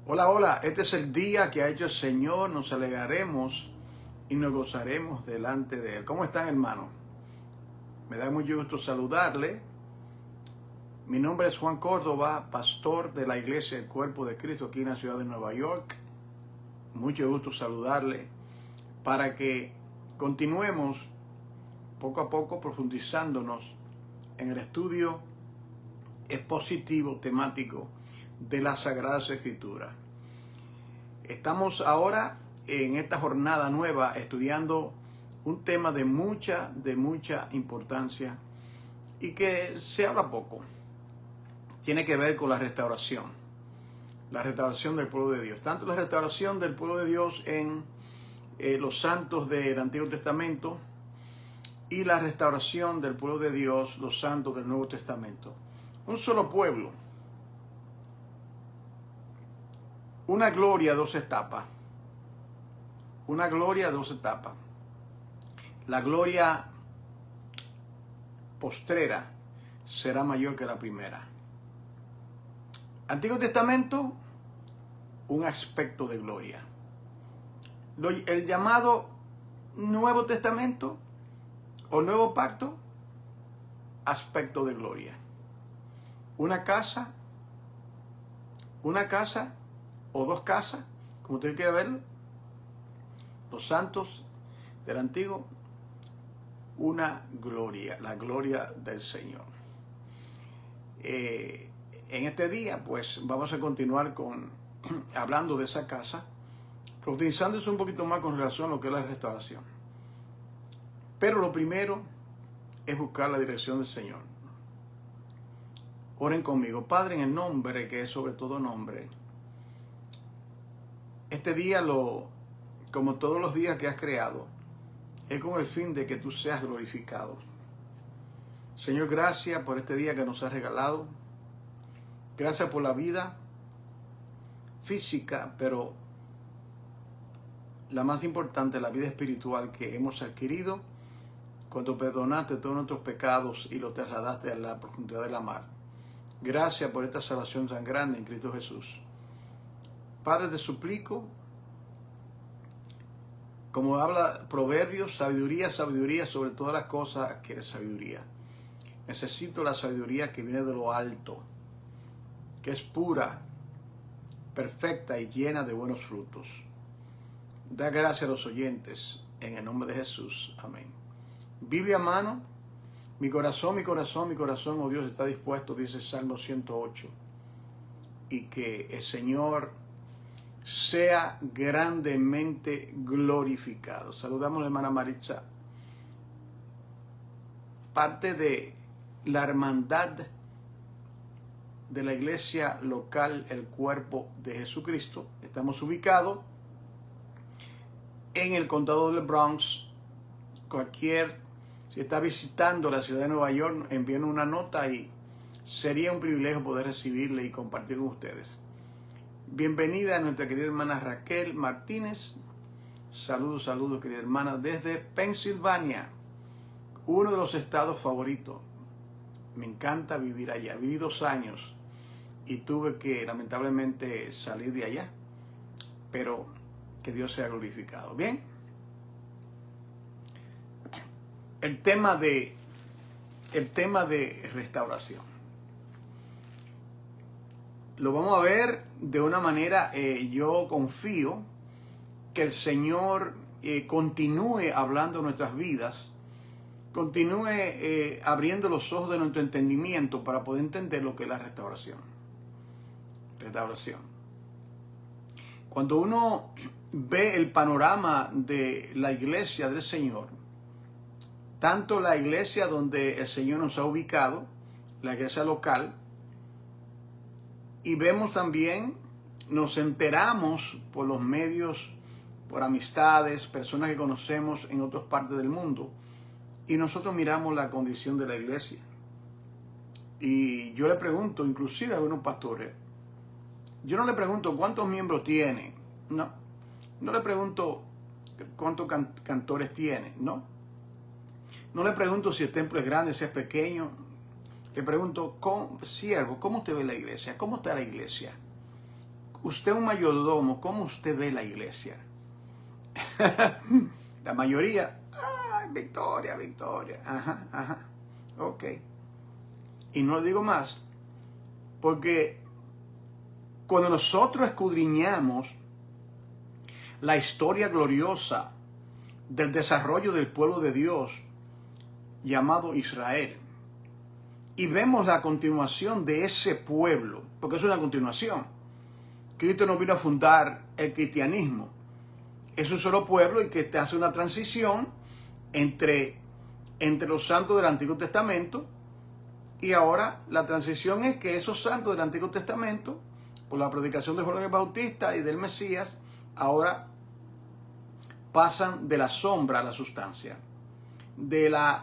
Hola, hola, este es el día que ha hecho el Señor, nos alegraremos y nos gozaremos delante de Él. ¿Cómo están, hermanos? Me da mucho gusto saludarle. Mi nombre es Juan Córdoba, pastor de la Iglesia del Cuerpo de Cristo aquí en la ciudad de Nueva York. Mucho gusto saludarle para que continuemos poco a poco profundizándonos en el estudio expositivo temático de las Sagradas Escrituras. Estamos ahora en esta jornada nueva estudiando un tema de mucha importancia y que se habla poco. Tiene que ver con la restauración del pueblo de Dios. Tanto la restauración del pueblo de Dios en los santos del Antiguo Testamento y la restauración del pueblo de Dios, los santos del Nuevo Testamento. Un solo pueblo. Una gloria, dos etapas. Una gloria, dos etapas. La gloria postrera será mayor que la primera. Antiguo Testamento, un aspecto de gloria. El llamado Nuevo Testamento o Nuevo Pacto, aspecto de gloria. Una casa o dos casas, como usted quiera verlo, los santos del Antiguo, una gloria, la gloria del Señor. En este día, pues, vamos a continuar hablando de esa casa, profundizándose un poquito más con relación a lo que es la restauración. Pero lo primero es buscar la dirección del Señor. Oren conmigo. Padre, en el nombre que es sobre todo nombre, este día, como todos los días que has creado, es con el fin de que tú seas glorificado. Señor, gracias por este día que nos has regalado. Gracias por la vida física, pero la más importante, la vida espiritual que hemos adquirido cuando perdonaste todos nuestros pecados y los trasladaste a la profundidad de la mar. Gracias por esta salvación tan grande en Cristo Jesús. Padre, te suplico, como habla Proverbios, sabiduría sobre todas las cosas, adquiere sabiduría. Necesito la sabiduría que viene de lo alto, que es pura, perfecta y llena de buenos frutos. Da gracias a los oyentes, en el nombre de Jesús. Amén. Biblia a mano, mi corazón, oh Dios, está dispuesto, dice Salmo 108. Y que el Señor sea grandemente glorificado. Saludamos a la hermana Maritza. Parte de la hermandad de la iglesia local, el cuerpo de Jesucristo. Estamos ubicados en el condado del Bronx. Si está visitando la ciudad de Nueva York, envíen una nota y sería un privilegio poder recibirle y compartir con ustedes. Bienvenida a nuestra querida hermana Raquel Martínez. Saludos, querida hermana, desde Pensilvania, uno de los estados favoritos. Me encanta vivir allá. Viví 2 años y tuve que lamentablemente salir de allá, pero que Dios sea glorificado. Bien, el tema de restauración lo vamos a ver de una manera, yo confío que el Señor continúe hablando en nuestras vidas, continúe abriendo los ojos de nuestro entendimiento para poder entender lo que es la restauración. Cuando uno ve el panorama de la iglesia del Señor, tanto la iglesia donde el Señor nos ha ubicado, la iglesia local, y vemos también, nos enteramos por los medios, por amistades, personas que conocemos en otras partes del mundo, y nosotros miramos la condición de la iglesia. Y yo le pregunto, inclusive a algunos pastores, yo no le pregunto cuántos miembros tiene, no le pregunto cuántos cantores tiene, no le pregunto si el templo es grande, si es pequeño. Le pregunto, siervo, ¿cómo usted ve la iglesia? ¿Cómo está la iglesia? Usted es un mayordomo, ¿cómo usted ve la iglesia? La mayoría, victoria, victoria. Ajá, ajá. Ok. Y no digo más, porque cuando nosotros escudriñamos la historia gloriosa del desarrollo del pueblo de Dios llamado Israel, y vemos la continuación de ese pueblo, porque es una continuación. Cristo no vino a fundar el cristianismo. Es un solo pueblo y que te hace una transición entre los santos del Antiguo Testamento, y ahora la transición es que esos santos del Antiguo Testamento, por la predicación de Juan el Bautista y del Mesías, ahora pasan de la sombra a la sustancia,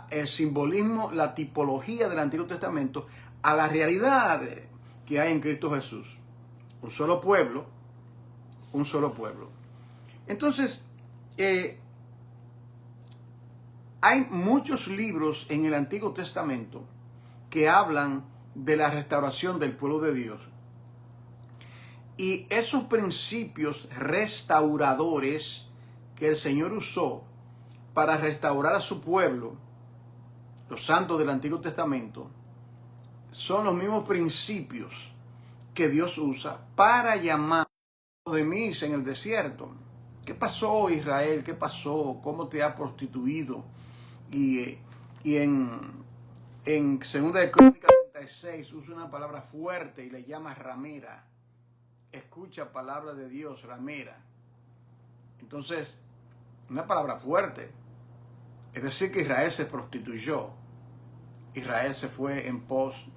el simbolismo, la tipología del Antiguo Testamento a la realidad que hay en Cristo Jesús. Un solo pueblo, un solo pueblo. Entonces, hay muchos libros en el Antiguo Testamento que hablan de la restauración del pueblo de Dios. Y esos principios restauradores que el Señor usó para restaurar a su pueblo, los santos del Antiguo Testamento, son los mismos principios que Dios usa para llamar de Mis en el desierto. ¿Qué pasó, Israel? ¿Qué pasó? ¿Cómo te ha prostituido? Y en 2 de Crónicas 36 usa una palabra fuerte y le llama ramera. Escucha palabra de Dios, ramera. Entonces, una palabra fuerte. Es decir, que Israel se prostituyó. Israel se fue en pos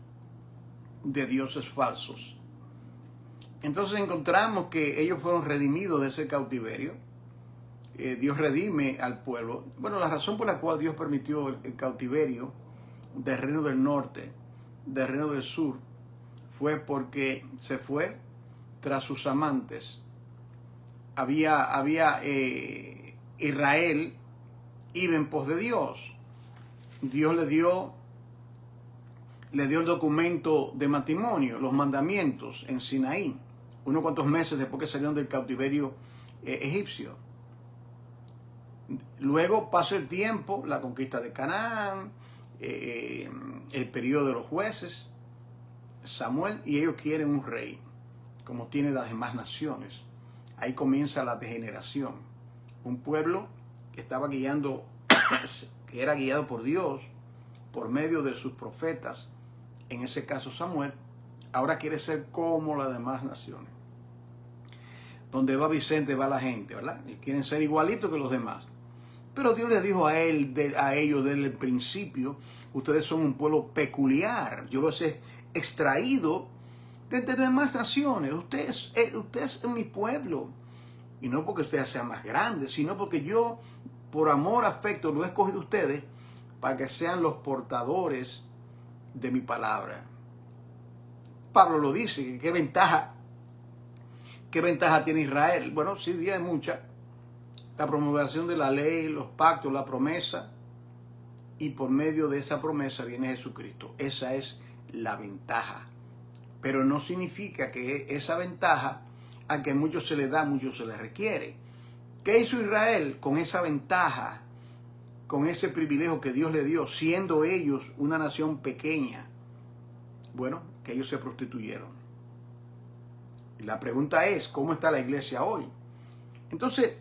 de dioses falsos. Entonces encontramos que ellos fueron redimidos de ese cautiverio. Dios redime al pueblo. Bueno, la razón por la cual Dios permitió el cautiverio del reino del norte, del reino del sur, fue porque se fue tras sus amantes. Israel iba en pos de Dios. Dios le dio el documento de matrimonio, los mandamientos en Sinaí, unos cuantos meses después que salieron del cautiverio egipcio. Luego pasa el tiempo, la conquista de Canaán, el periodo de los jueces, Samuel, y ellos quieren un rey, como tienen las demás naciones. Ahí comienza la degeneración. Un pueblo que estaba guiando, que era guiado por Dios, por medio de sus profetas, en ese caso Samuel, ahora quiere ser como las demás naciones. Donde va Vicente va la gente, ¿verdad? Y quieren ser igualitos que los demás. Pero Dios les dijo a ellos desde el principio, ustedes son un pueblo peculiar. Yo los he extraído de demás naciones. Ustedes es mi pueblo. Y no porque ustedes sean más grandes, sino porque yo, por amor, afecto, lo he escogido a ustedes para que sean los portadores de mi palabra. Pablo lo dice, ¿qué ventaja tiene Israel? Bueno, sí, tiene mucha. La promulgación de la ley, los pactos, la promesa, y por medio de esa promesa viene Jesucristo. Esa es la ventaja. Pero no significa que esa ventaja, a que mucho se le da, mucho se le requiere. ¿Qué hizo Israel con esa ventaja, con ese privilegio que Dios le dio, siendo ellos una nación pequeña? Bueno, que ellos se prostituyeron. Y la pregunta es, ¿cómo está la iglesia hoy? Entonces,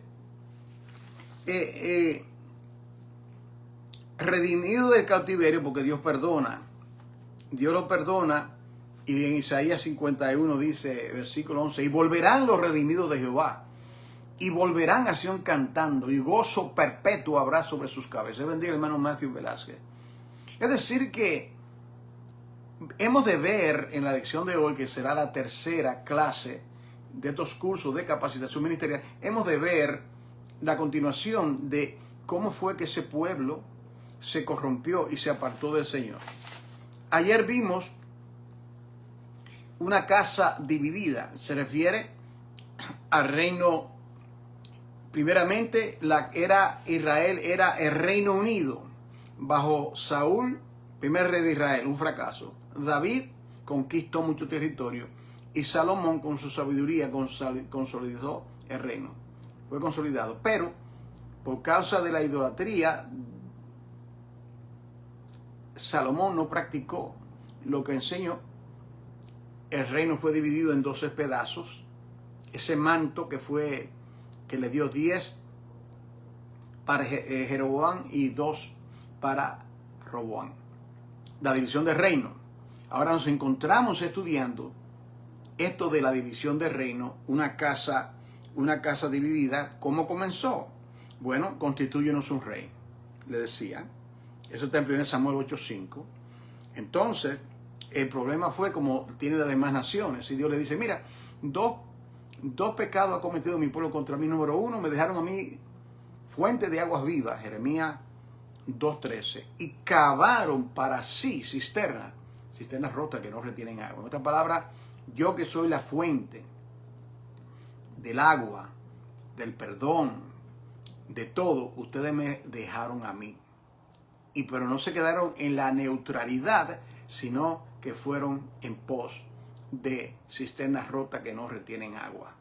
redimido del cautiverio, porque Dios perdona. Dios lo perdona, y en Isaías 51 dice, versículo 11, y volverán los redimidos de Jehová, y volverán a Sión cantando, y gozo perpetuo habrá sobre sus cabezas. Bendiga el hermano Matthew Velázquez. Es decir que hemos de ver en la lección de hoy, que será la tercera clase de estos cursos de capacitación ministerial, hemos de ver la continuación de cómo fue que ese pueblo se corrompió y se apartó del Señor. Ayer vimos una casa dividida. Se refiere al reino, primeramente, Israel era el Reino Unido bajo Saúl, primer rey de Israel, un fracaso. David conquistó mucho territorio y Salomón con su sabiduría consolidó el reino. Fue consolidado. Pero por causa de la idolatría, Salomón no practicó lo que enseñó. El reino fue dividido en 12 pedazos. Ese manto que le dio 10 para Jeroboam y 2 para Roboam. La división del reino. Ahora nos encontramos estudiando esto de la división del reino, una casa dividida. ¿Cómo comenzó? Bueno, constitúyenos un rey, le decía. Eso está en 1 Samuel 8:5. Entonces, el problema fue como tiene las demás naciones. Y Dios le dice, mira, dos pecados ha cometido mi pueblo contra mí. Número 1, me dejaron a mí fuente de aguas vivas, Jeremías 2:13. Y cavaron para sí cisternas rotas que no retienen agua. En otras palabras, yo que soy la fuente del agua, del perdón, de todo, ustedes me dejaron a mí. Pero no se quedaron en la neutralidad, sino que fueron en pos de cisternas rotas que no retienen agua.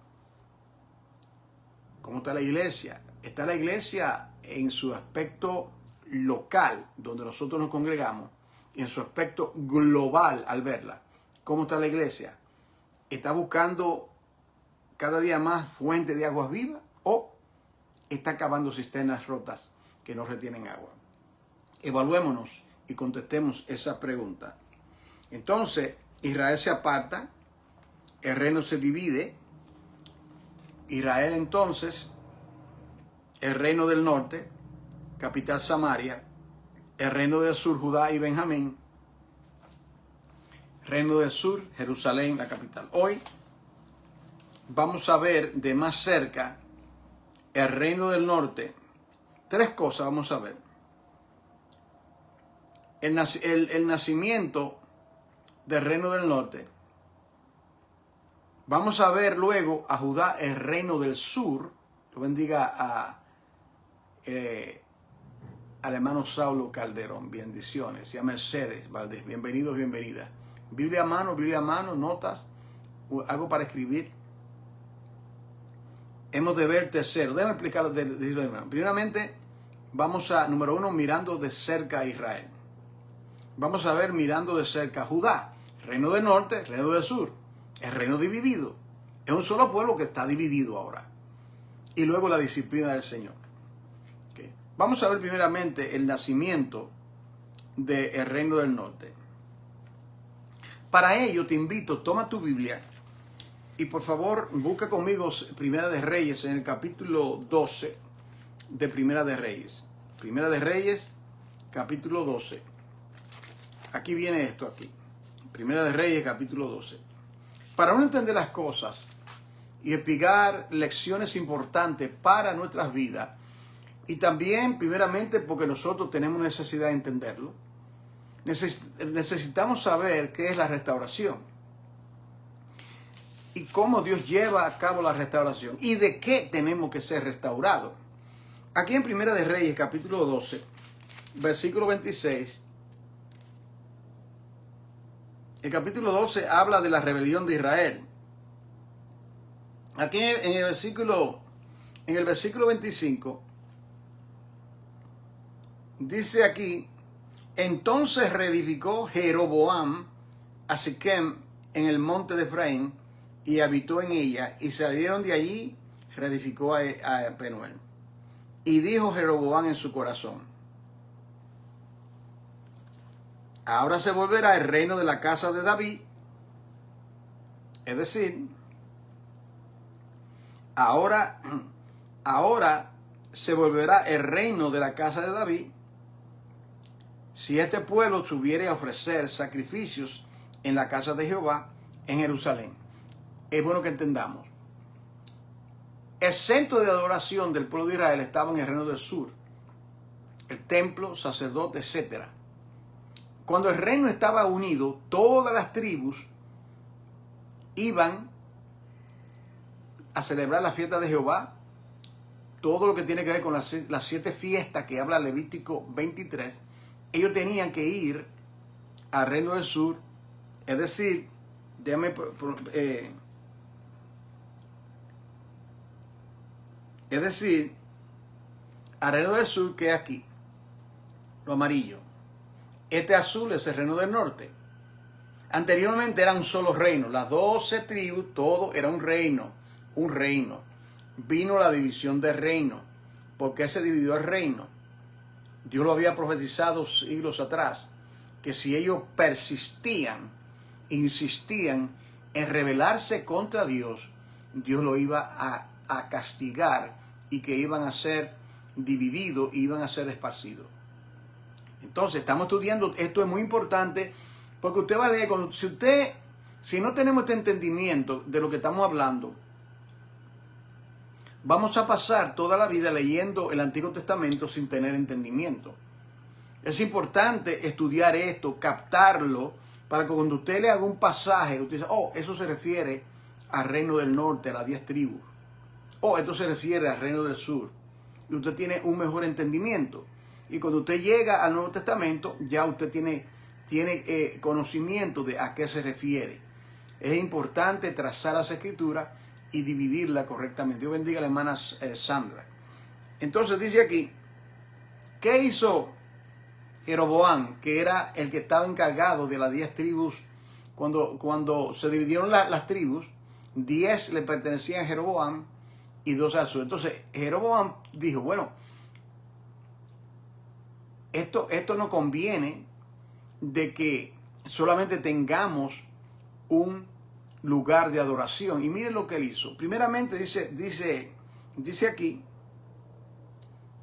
¿Cómo está la iglesia? Está la iglesia en su aspecto local, donde nosotros nos congregamos, y en su aspecto global al verla. ¿Cómo está la iglesia? ¿Está buscando cada día más fuentes de aguas vivas o está cavando cisternas rotas que no retienen agua? Evaluémonos y contestemos esa pregunta. Entonces, Israel se aparta, el reino se divide. Israel entonces, el reino del norte, capital Samaria, el reino del sur, Judá y Benjamín, reino del sur, Jerusalén, la capital. Hoy vamos a ver de más cerca el reino del norte. 3 cosas vamos a ver. El nacimiento del reino del norte. Vamos a ver luego a Judá, el reino del sur. Dios bendiga al hermano Saulo Calderón. Bendiciones. Y a Mercedes Valdés. Bienvenidos, bienvenidas. Biblia a mano, notas, algo para escribir. Hemos de ver tercero. Déjame explicarlo. Primeramente, vamos a, número 1, mirando de cerca a Israel. Vamos a ver mirando de cerca a Judá, reino del norte, reino del sur, el reino dividido. Es un solo pueblo que está dividido ahora. Y luego la disciplina del Señor. Okay. Vamos a ver primeramente el nacimiento del reino del norte. Para ello te invito, toma tu Biblia y por favor busca conmigo Primera de Reyes en el capítulo 12 de Primera de Reyes. Primera de Reyes, capítulo 12. Aquí viene esto aquí. Primera de Reyes, capítulo 12. Para uno entender las cosas y explicar lecciones importantes para nuestras vidas, y también, primeramente, porque nosotros tenemos necesidad de entenderlo, necesitamos saber qué es la restauración y cómo Dios lleva a cabo la restauración y de qué tenemos que ser restaurados. Aquí en Primera de Reyes, capítulo 12, versículo 26, el capítulo 12 habla de la rebelión de Israel. Aquí en el versículo 25, dice aquí, entonces reedificó Jeroboam a Siquem en el monte de Efraín y habitó en ella, y salieron de allí, reedificó a Penuel. Y dijo Jeroboam en su corazón, ahora se volverá el reino de la casa de David, es decir, ahora se volverá el reino de la casa de David si este pueblo tuviere a ofrecer sacrificios en la casa de Jehová en Jerusalén. Es bueno que entendamos. El centro de adoración del pueblo de Israel estaba en el reino del sur. El templo, sacerdote, etc. Cuando el reino estaba unido, todas las tribus iban a celebrar la fiesta de Jehová. Todo lo que tiene que ver con las 7 fiestas que habla Levítico 23, ellos tenían que ir al reino del sur, es decir, déjame, es decir, al reino del sur que es aquí, lo amarillo. Este azul es el reino del norte. Anteriormente era un solo reino, las 12 tribus, todo era un reino, un reino. Vino la división del reino. ¿Por qué se dividió el reino? Dios lo había profetizado siglos atrás, que si ellos persistían, insistían en rebelarse contra Dios, Dios lo iba a castigar y que iban a ser divididos y iban a ser esparcidos. Entonces, estamos estudiando, esto es muy importante, porque usted va a leer, si no tenemos este entendimiento de lo que estamos hablando, vamos a pasar toda la vida leyendo el Antiguo Testamento sin tener entendimiento. Es importante estudiar esto, captarlo, para que cuando usted le haga un pasaje, usted dice, oh, eso se refiere al reino del norte, a las 10 tribus. Oh, esto se refiere al reino del sur. Y usted tiene un mejor entendimiento. Y cuando usted llega al Nuevo Testamento, ya usted tiene conocimiento de a qué se refiere. Es importante trazar las escrituras y dividirla correctamente. Dios bendiga a la hermana Sandra. Entonces dice aquí, ¿qué hizo Jeroboam, que era el que estaba encargado de las 10 tribus? Cuando se dividieron las tribus, 10 le pertenecían a Jeroboam y 2 a Sur. Entonces Jeroboam dijo, bueno, esto no conviene de que solamente tengamos un lugar de adoración. Y miren lo que él hizo. Primeramente dice aquí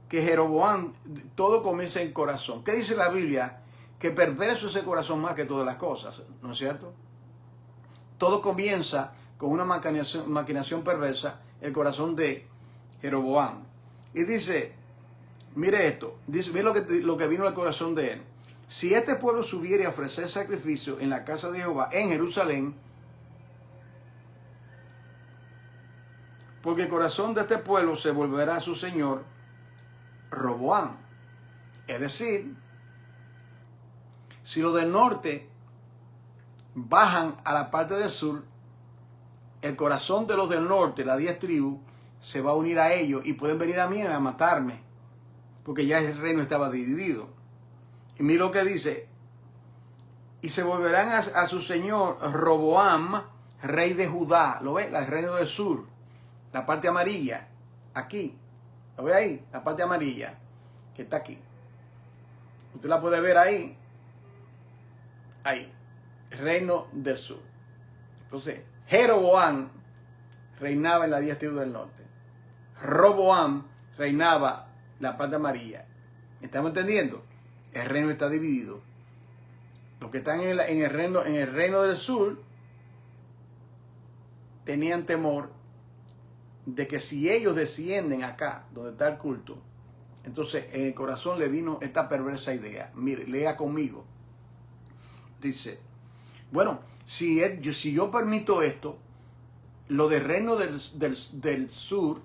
que Jeroboam, todo comienza en el corazón. ¿Qué dice la Biblia? Que perverso es el corazón más que todas las cosas, ¿no es cierto? Todo comienza con una maquinación perversa, el corazón de Jeroboam. Y dice, mire esto, dice, mire lo que vino al corazón de él. Si este pueblo subiera a ofrecer sacrificio en la casa de Jehová, en Jerusalén, porque el corazón de este pueblo se volverá a su señor, Roboam. Es decir, si los del norte bajan a la parte del sur, el corazón de los del norte, las 10 tribus, se va a unir a ellos y pueden venir a mí a matarme, porque ya el reino estaba dividido. Y mira lo que dice, y se volverán a su señor Roboam, rey de Judá. ¿Lo ve? El reino del sur, la parte amarilla, aquí. ¿Lo ve ahí? La parte amarilla, que está aquí. Usted la puede ver ahí. Ahí. Reino del sur. Entonces, Jeroboam reinaba en las 10 tribus del norte. Roboam reinaba la parte amarilla. ¿Estamos entendiendo? El reino está dividido. Los que están en el reino del sur tenían temor de que si ellos descienden acá, donde está el culto, entonces en el corazón le vino esta perversa idea. Mire, lea conmigo. Dice, bueno, si yo permito esto, lo del reino del sur,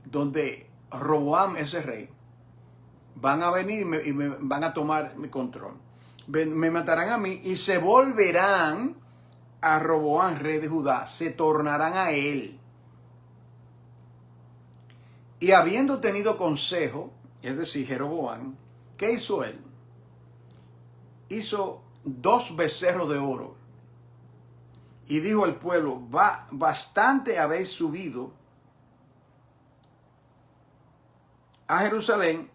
donde Roboam es el rey, van a venir y me van a tomar mi control. Me matarán a mí y se volverán a Roboam, rey de Judá, se tornarán a él. Y habiendo tenido consejo, es decir, Jeroboam, ¿qué hizo él? Hizo 2 becerros de oro. Y dijo al pueblo, bastante habéis subido a Jerusalén,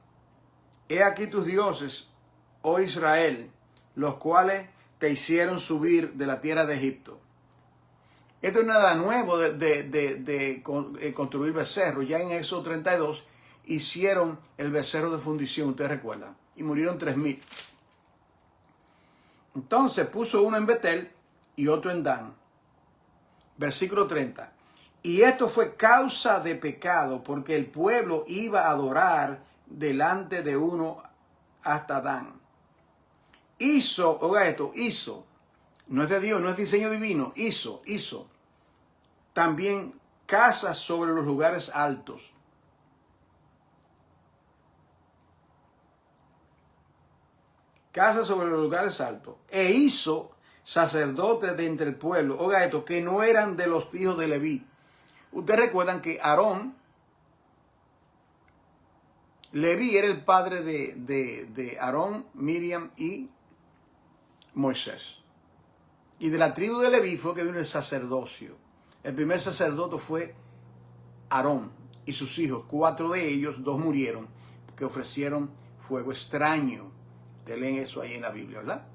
he aquí tus dioses, oh Israel, los cuales te hicieron subir de la tierra de Egipto. Esto es nada nuevo de construir becerros. Ya en Éxodo 32 hicieron el becerro de fundición, ustedes recuerdan, y murieron 3,000. Entonces puso uno en Betel y otro en Dan. Versículo 30. Y esto fue causa de pecado, porque el pueblo iba a adorar delante de uno hasta Dan. Oiga esto, hizo, no es de Dios, no es diseño divino, hizo también casas sobre los lugares altos. casa sobre los lugares altos, e hizo sacerdotes de entre el pueblo, oiga esto, que no eran de los hijos de Leví. Ustedes recuerdan que Aarón, Leví era el padre de Aarón, Miriam y Moisés. Y de la tribu de Leví fue que vino el sacerdocio. El primer sacerdote fue Aarón y sus hijos. 4 de ellos, 2 murieron, que ofrecieron fuego extraño. Ustedes leen eso ahí en la Biblia, ¿verdad?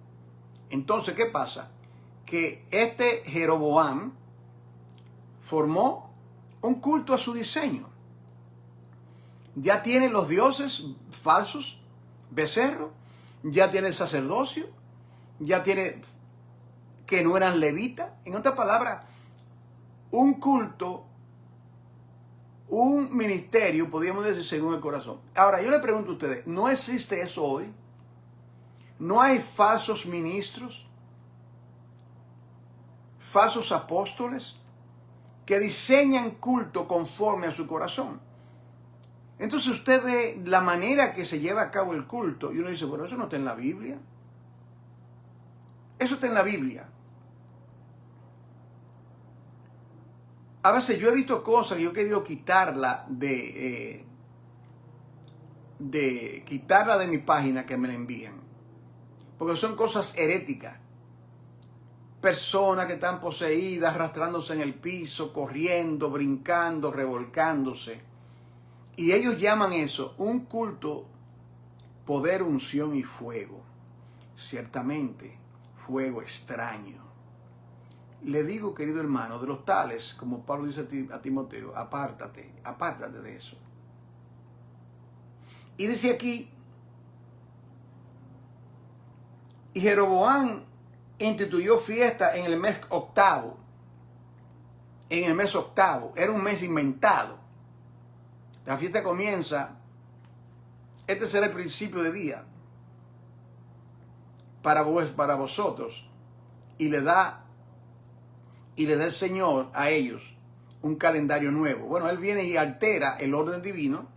Entonces, ¿qué pasa? Que este Jeroboam formó un culto a su diseño. Ya tiene los dioses falsos, becerros, ya tiene el sacerdocio, ya tiene que no eran levitas. En otras palabras, un culto, un ministerio, podríamos decir, según el corazón. Ahora, yo le pregunto a ustedes, ¿no existe eso hoy? ¿No hay falsos ministros, falsos apóstoles que diseñan culto conforme a su corazón? Entonces usted ve la manera que se lleva a cabo el culto y uno dice, bueno, eso no está en la Biblia. Eso está en la Biblia. A veces yo he visto cosas que yo he querido quitarla de mi página, que me la envían. Porque son cosas heréticas. Personas que están poseídas, arrastrándose en el piso, corriendo, brincando, revolcándose. Y ellos llaman eso un culto, poder, unción y fuego. Ciertamente, fuego extraño. Le digo, querido hermano, de los tales, como Pablo dice a Timoteo, apártate de eso. Y dice aquí, y Jeroboam instituyó fiesta en el mes octavo. En el mes octavo, era un mes inventado. La fiesta comienza, este será el principio de día para vosotros, y le da el Señor a ellos un calendario nuevo. Bueno, él viene y altera el orden divino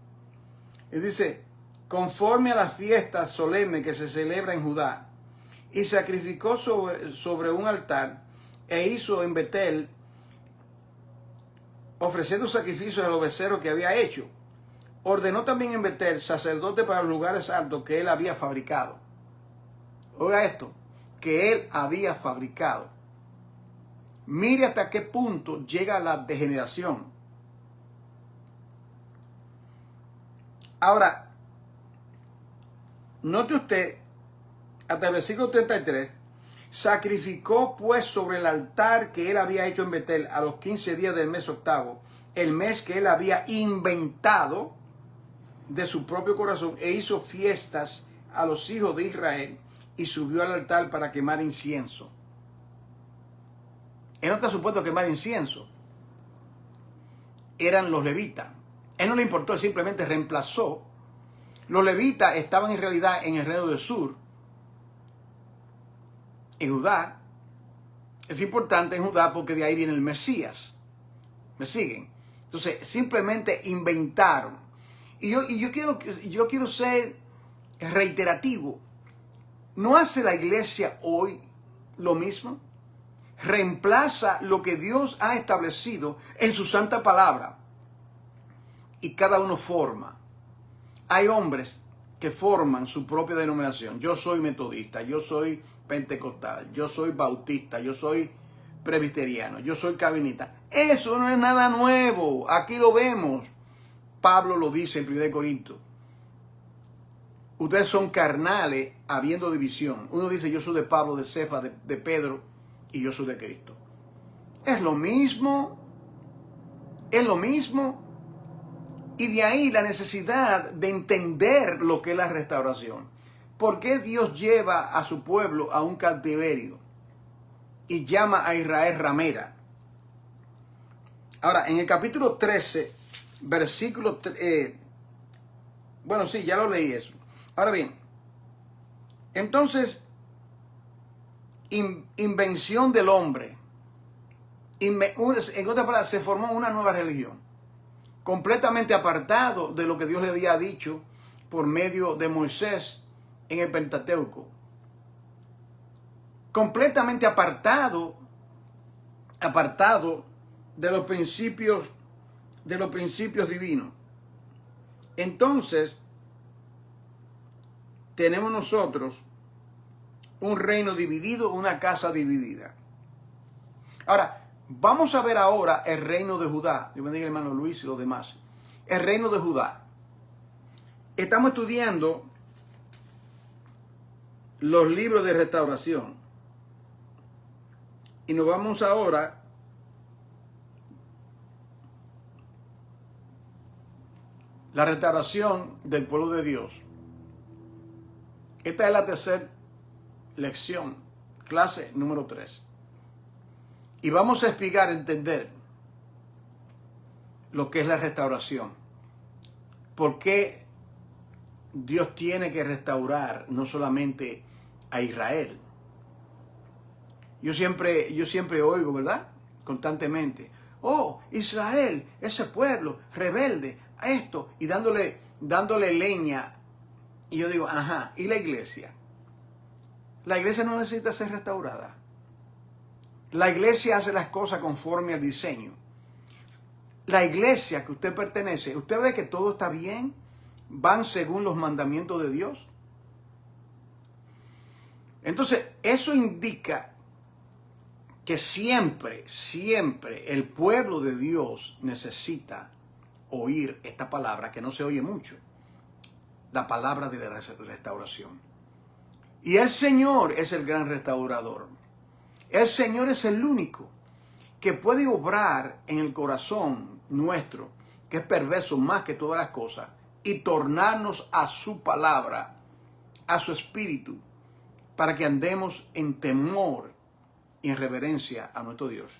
y dice, conforme a las fiestas solemnes que se celebra en Judá, y sacrificó sobre un altar e hizo en Betel, ofreciendo sacrificios a los becerros que había hecho. Ordenó también en Betel sacerdote para los lugares altos que él había fabricado. Oiga esto, que él había fabricado. Mire hasta qué punto llega la degeneración. Ahora, note usted, hasta el versículo 33, sacrificó pues sobre el altar que él había hecho en Betel a los 15 días del mes octavo, el mes que él había inventado de su propio corazón, e hizo fiestas a los hijos de Israel y subió al altar para quemar incienso. Él no está supuesto a quemar incienso. Eran los levitas. Él no le importó, él simplemente reemplazó. Los levitas estaban en realidad en el reino del sur, en Judá. Es importante en Judá porque de ahí viene el Mesías. ¿Me siguen? Entonces simplemente inventaron. Y yo quiero ser reiterativo. ¿No hace la iglesia hoy lo mismo? Reemplaza lo que Dios ha establecido en su santa palabra. Y cada uno forma. Hay hombres que forman su propia denominación. Yo soy metodista, yo soy pentecostal, yo soy bautista, yo soy presbiteriano, yo soy calvinista. Eso no es nada nuevo. Aquí lo vemos. Pablo lo dice en 1 Corintios. Ustedes son carnales habiendo división. Uno dice yo soy de Pablo, de Cefas, de Pedro, y yo soy de Cristo. Es lo mismo. Es lo mismo. Y de ahí la necesidad de entender lo que es la restauración. ¿Por qué Dios lleva a su pueblo a un cautiverio y llama a Israel ramera? Ahora, en el capítulo 13, versículo... bueno, sí, ya lo leí eso. Ahora bien, entonces, invención del hombre. En otras palabras, se formó una nueva religión, completamente apartado de lo que Dios le había dicho por medio de Moisés en el Pentateuco. completamente apartado de los principios divinos. Entonces, tenemos nosotros un reino dividido, una casa dividida. Ahora, vamos a ver ahora el reino de Judá. Dios bendiga, hermano Luis y los demás. El reino de Judá. Estamos estudiando los libros de restauración. Y nos vamos ahora la restauración del pueblo de Dios. Esta es la tercera lección, clase número 3. Y vamos a explicar, entender lo que es la restauración. ¿Por qué Dios tiene que restaurar no solamente a Israel? Yo siempre oigo, ¿verdad? Constantemente. Oh, Israel, ese pueblo rebelde, a esto, y dándole leña. Y yo digo, ajá, ¿y la iglesia? La iglesia no necesita ser restaurada. La iglesia hace las cosas conforme al diseño. La iglesia que usted pertenece, ¿usted ve que todo está bien? ¿Van según los mandamientos de Dios? Entonces, eso indica que siempre el pueblo de Dios necesita oír esta palabra que no se oye mucho. La palabra de la restauración. Y el Señor es el gran restaurador. El Señor es el único que puede obrar en el corazón nuestro, que es perverso más que todas las cosas, y tornarnos a su palabra, a su espíritu, para que andemos en temor y en reverencia a nuestro Dios.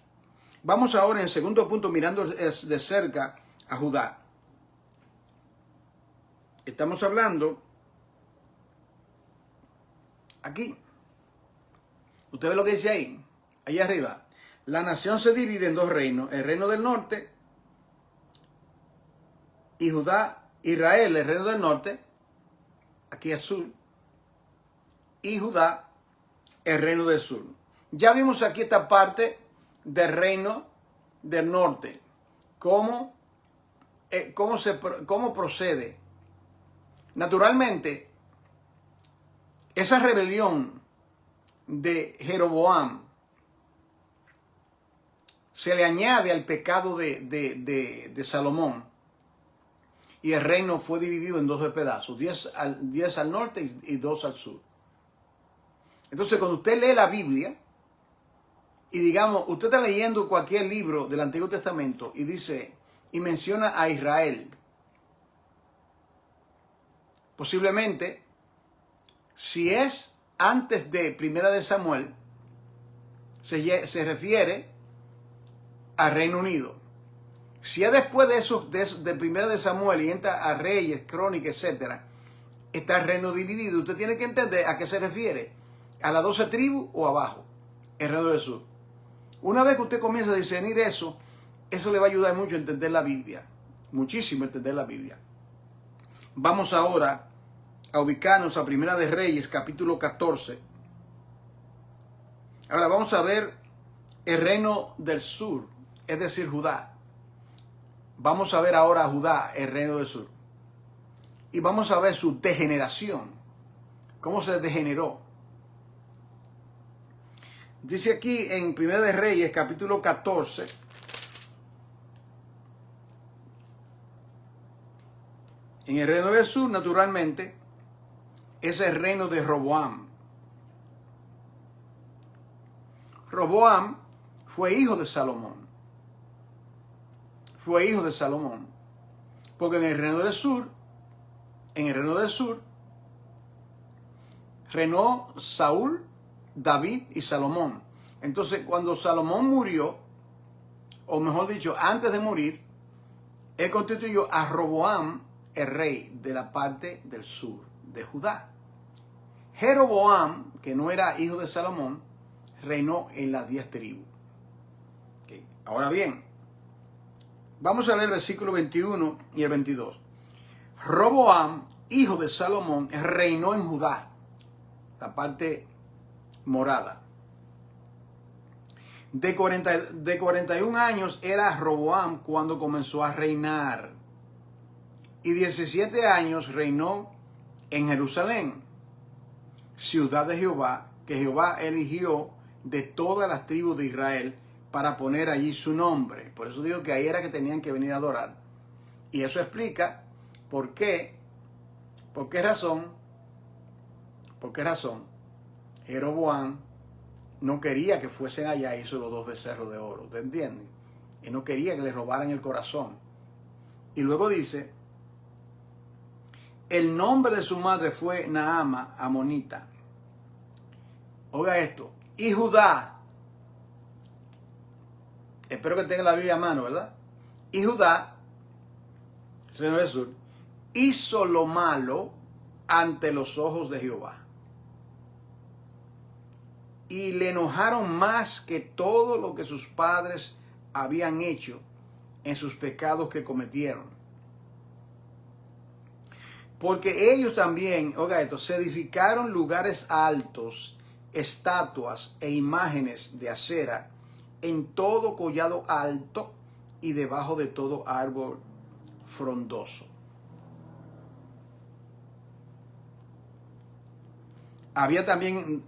Vamos ahora en el segundo punto, mirando de cerca a Judá. Estamos hablando aquí. Usted ve lo que dice ahí, arriba. La nación se divide en dos reinos, el reino del norte y Judá, Israel, el reino del norte, aquí es sur, y Judá, el reino del sur. Ya vimos aquí esta parte del reino del norte, cómo procede. Naturalmente, esa rebelión de Jeroboam se le añade al pecado de Salomón, y el reino fue dividido en 12 pedazos, 10 al norte y 2 al sur. Entonces, cuando usted lee la Biblia, y digamos, usted está leyendo cualquier libro del Antiguo Testamento y dice, y menciona a Israel, posiblemente, si es antes de Primera de Samuel, se refiere al Reino Unido. Si es después de eso, de Primera de Samuel, y entra a Reyes, Crónicas, etc., está el reino dividido. Usted tiene que entender a qué se refiere. ¿A las 12 tribus o abajo? El reino del sur. Una vez que usted comienza a discernir eso, eso le va a ayudar mucho a entender la Biblia. Muchísimo a entender la Biblia. Vamos ahora a ubicarnos a Primera de Reyes, capítulo 14. Ahora vamos a ver el reino del sur, es decir, Judá. Vamos a ver ahora a Judá, el reino del sur. Y vamos a ver su degeneración, cómo se degeneró. Dice aquí en Primera de Reyes, capítulo 14, en el reino del sur, naturalmente, es el reino de Roboam. Roboam fue hijo de Salomón. Fue hijo de Salomón. Porque en el reino del sur, reinó Saúl, David y Salomón. Entonces, cuando Salomón murió, o mejor dicho, antes de morir, él constituyó a Roboam el rey de la parte del sur de Judá. Jeroboam, que no era hijo de Salomón, reinó en las 10 tribus. Okay. Ahora bien, vamos a leer el versículo 21 y el 22. Roboam, hijo de Salomón, reinó en Judá, la parte morada. De 41 años era Roboam cuando comenzó a reinar. Y 17 años reinó en Jerusalén, ciudad de Jehová, que Jehová eligió de todas las tribus de Israel para poner allí su nombre. Por eso digo que ahí era que tenían que venir a adorar. Y eso explica por qué razón Jeroboam no quería que fuesen allá y hizo los 2 becerros de oro. ¿Te entiendes? Y no quería que le robaran el corazón. Y luego dice, el nombre de su madre fue Naama, amonita. Oiga esto. Y Judá, espero que tenga la Biblia a mano, ¿verdad? Y Judá, Reino del Sur, hizo lo malo ante los ojos de Jehová. Y le enojaron más que todo lo que sus padres habían hecho en sus pecados que cometieron. Porque ellos también, oiga esto, se edificaron lugares altos, estatuas e imágenes de acera en todo collado alto y debajo de todo árbol frondoso. Había también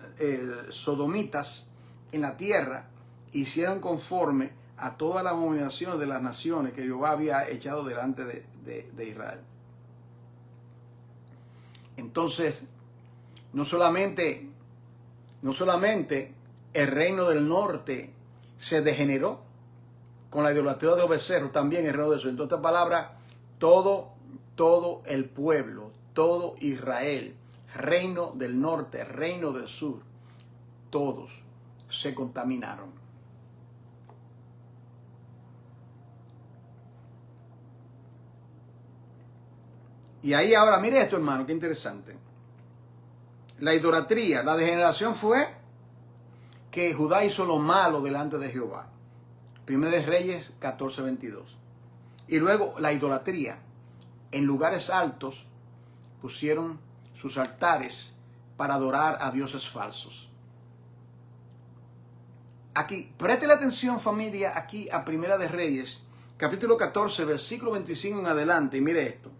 sodomitas en la tierra, hicieron conforme a todas las abominaciones de las naciones que Jehová había echado delante de Israel. Entonces, no solamente el reino del norte se degeneró con la idolatría de los becerros, también el reino del sur. Entonces, esta palabra, todo el pueblo, todo Israel, reino del norte, reino del sur, todos se contaminaron. Y ahí ahora, mire esto, hermano, qué interesante. La idolatría, la degeneración fue que Judá hizo lo malo delante de Jehová. Primero de Reyes 14:22. Y luego la idolatría. En lugares altos pusieron sus altares para adorar a dioses falsos. Aquí, préstele atención, familia, aquí a Primera de Reyes, capítulo 14, versículo 25 en adelante, y mire esto.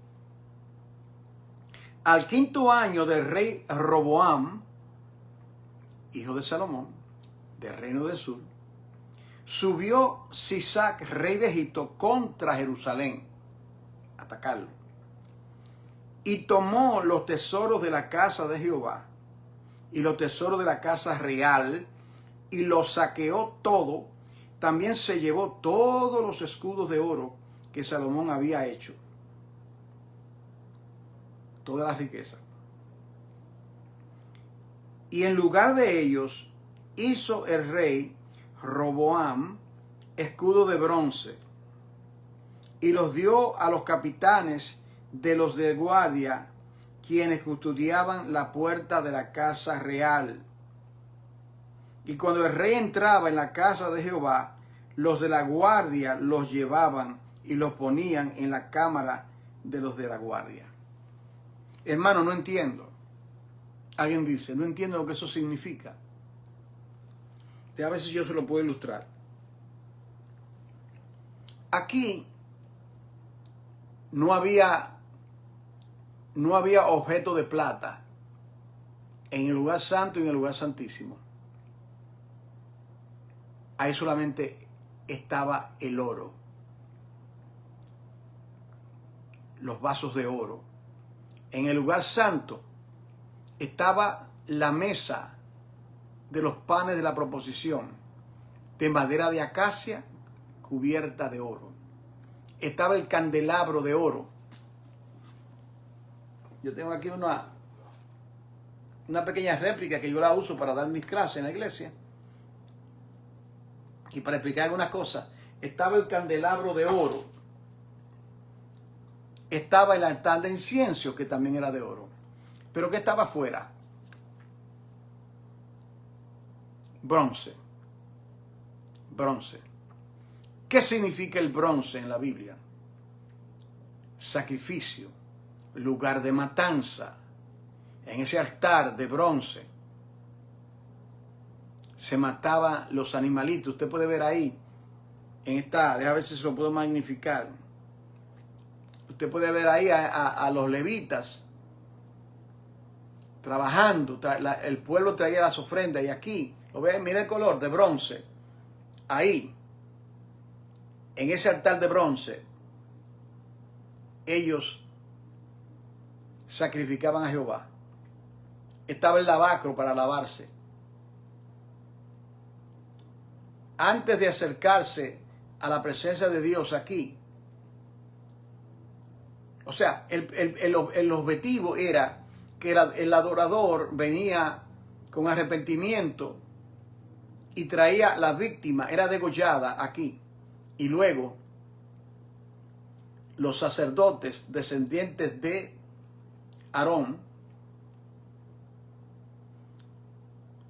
Al 5.º año del rey Roboam, hijo de Salomón, del reino del sur, subió Sisac, rey de Egipto, contra Jerusalén, a atacarlo. Y tomó los tesoros de la casa de Jehová y los tesoros de la casa real y los saqueó todo. También se llevó todos los escudos de oro que Salomón había hecho. Toda la riqueza. Y en lugar de ellos hizo el rey Roboam escudo de bronce y los dio a los capitanes de los de guardia, quienes custodiaban la puerta de la casa real. Y cuando el rey entraba en la casa de Jehová, los de la guardia los llevaban y los ponían en la cámara de los de la guardia. Hermano, no entiendo. Alguien dice, no entiendo lo que eso significa. A veces yo se lo puedo ilustrar. Aquí no había objeto de plata en el lugar santo y en el lugar santísimo. Ahí solamente estaba el oro, los vasos de oro. En el lugar santo estaba la mesa de los panes de la proposición, de madera de acacia cubierta de oro. Estaba el candelabro de oro. Yo tengo aquí una pequeña réplica que yo la uso para dar mis clases en la iglesia. Y para explicar algunas cosas, estaba el candelabro de oro. Estaba el altar de incienso, que también era de oro. Pero ¿qué estaba afuera? Bronce. Bronce. ¿Qué significa el bronce en la Biblia? Sacrificio, lugar de matanza. En ese altar de bronce se mataban los animalitos. Usted puede ver ahí, en esta, a ver si se lo puedo magnificar. Usted puede ver ahí a los levitas trabajando. El pueblo traía las ofrendas y aquí, lo ven, mira el color de bronce. Ahí, en ese altar de bronce, ellos sacrificaban a Jehová. Estaba el lavacro para lavarse. Antes de acercarse a la presencia de Dios aquí, o sea, el objetivo era que el adorador venía con arrepentimiento y traía la víctima, era degollada aquí. Y luego los sacerdotes descendientes de Aarón,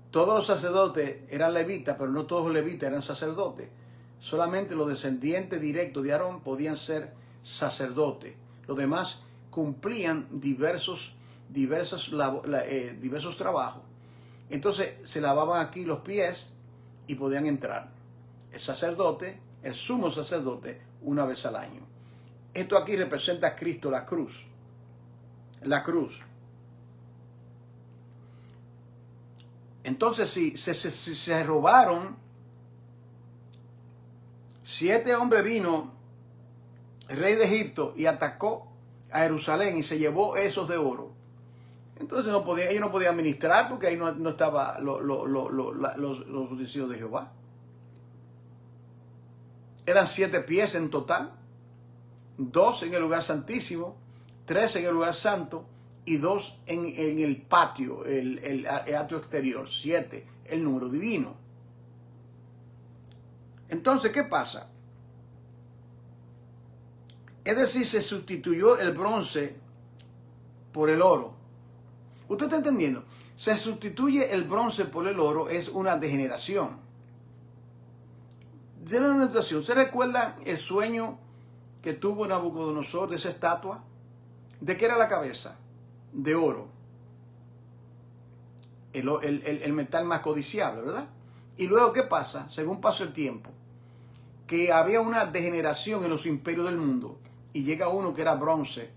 todos los sacerdotes eran levitas, pero no todos los levitas eran sacerdotes. Solamente los descendientes directos de Aarón podían ser sacerdotes. Los demás cumplían diversos trabajos. Entonces se lavaban aquí los pies y podían entrar. El sacerdote, el sumo sacerdote, una vez al año. Esto aquí representa a Cristo, la cruz. La cruz. Entonces, si se robaron, 7 hombres vino el rey de Egipto y atacó a Jerusalén y se llevó esos de oro. Entonces ellos no podían ministrar porque ahí no estaban los judicios de Jehová. Eran 7 pies en total, 2 en el lugar santísimo, 3 en el lugar santo y 2 en el patio, el atrio exterior. 7, el número divino. Entonces, ¿qué pasa? Es decir, se sustituyó el bronce por el oro. ¿Usted está entendiendo? Se sustituye el bronce por el oro, es una degeneración. De la anotación, ¿se recuerda el sueño que tuvo Nabucodonosor de esa estatua? ¿De qué era la cabeza? De oro. El metal más codiciable, ¿verdad? Y luego, ¿qué pasa? Según pasó el tiempo, que había una degeneración en los imperios del mundo y llega uno que era bronce